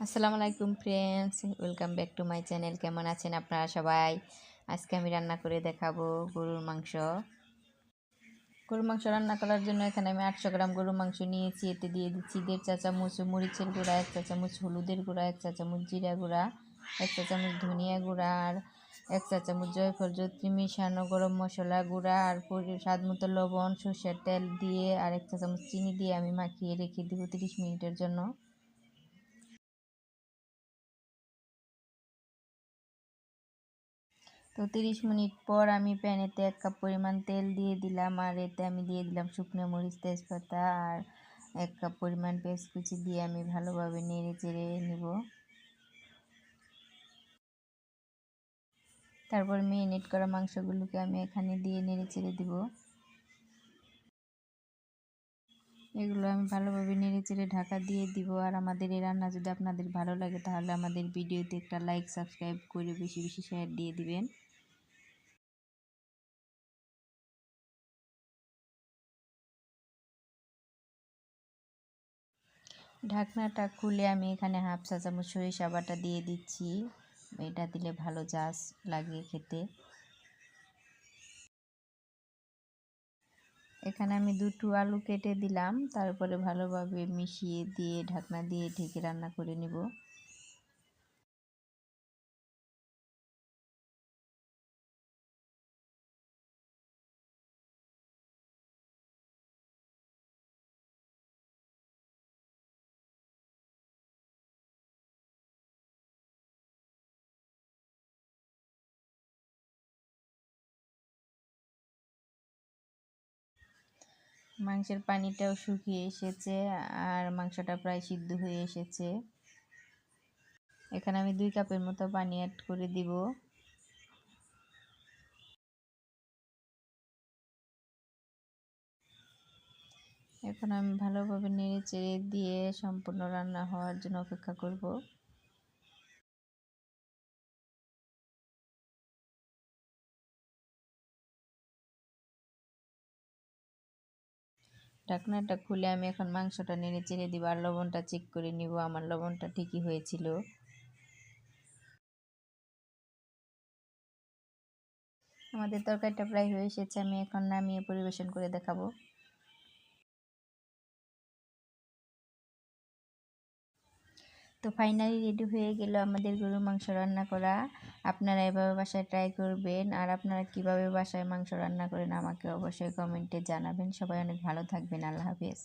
আসসালামু আলাইকুম friends, welcome back to my channel. কেমন আছেন আপনারা সবাই? আজকে আমি রান্না করে দেখাবো গরুর মাংস। গরুর মাংস রান্না করার জন্য এখানে আমি 800 গ্রাম গরুর মাংস নিয়েছি। এতে দিয়ে দিচ্ছি 1.5 চা চামচ মরিচের গুঁড়া, 1 চা চামচ হলুদের গুঁড়া, 1 চা চামচ জিরা গুঁড়া, 1 চা চামচ ধনিয়া গুঁড়া, আর 1 চা চামচ জয়ফল জয়ত্রী মিশানো গরম মশলা গুঁড়া, আর স্বাদ মতো লবণ, সরষের তেল দিয়ে আর 1 চা চামচ চিনি দিয়ে আমি মাখিয়ে রেখে দিব 30 মিনিটের জন্য। তো 30 মিনিট পর আমি প্যানেতে 1 কাপ পরিমাণ তেল দিয়ে দিলাম, আর এতে আমি দিয়ে দিলাম শুকনো মরিচ, তেজপাতা আর 1 কাপ পরিমাণ পেঁয়াজ কুচি দিয়ে আমি ভালোভাবে নেড়ে চেড়ে নিব। তারপর মেরিনেট করা মাংসগুলোকে আমি এখানে দিয়ে নেড়ে চেড়ে দিব। এগুলো আমি ভালোভাবে নেড়ে চেড়ে ঢাকা দিয়ে দিব। আর আমাদের এই রান্না যদি আপনাদের ভালো লাগে তাহলে আমাদের ভিডিওতে একটা লাইক, সাবস্ক্রাইব করে বেশি বেশি শেয়ার দিয়ে দিবেন। ঢাকনাটা খুলে আমি এখানে হাফ চা চামচ সরিষা বাটা দিয়ে দিচ্ছি। এটা দিলে ভালো জাস লাগে খেতে। এখানে আমি 2টো আলু কেটে দিলাম, তারপরে ভালোভাবে মিশিয়ে দিয়ে ঢাকনা দিয়ে ঢেকে রান্না করে নিব। মাংসের পানিটাও শুকিয়ে এসেছে আর মাংসটা প্রায় সিদ্ধ হয়ে এসেছে। এখানে আমি 2 কাপের মতো পানি অ্যাড করে দিব। এখন আমি ভালোভাবে নেড়ে চেড়ে দিয়ে সম্পূর্ণ রান্না হওয়ার জন্য অপেক্ষা করব। ঢাকনাটা খুলে আমি এখন মাংসটা নেড়ে চেড়ে দিব আর লবণটা চেক করে নিব। আমার লবণটা ঠিকই হয়েছিল। আমাদের তরকারিটা প্রায় হয়ে এসেছে, আমি এখন নামিয়ে পরিবেশন করে দেখাবো। তো ফাইনালি রেডি হয়ে গেল আমাদের গরুর মাংস রান্না করা। আপনারা এভাবে বাসায় ট্রাই করবেন। আর আপনারা কিভাবে বাসায় মাংস রান্না করেন আমাকে অবশ্যই কমেন্টে জানাবেন। সবাই অনেক ভালো থাকবেন। আল্লাহ হাফেজ।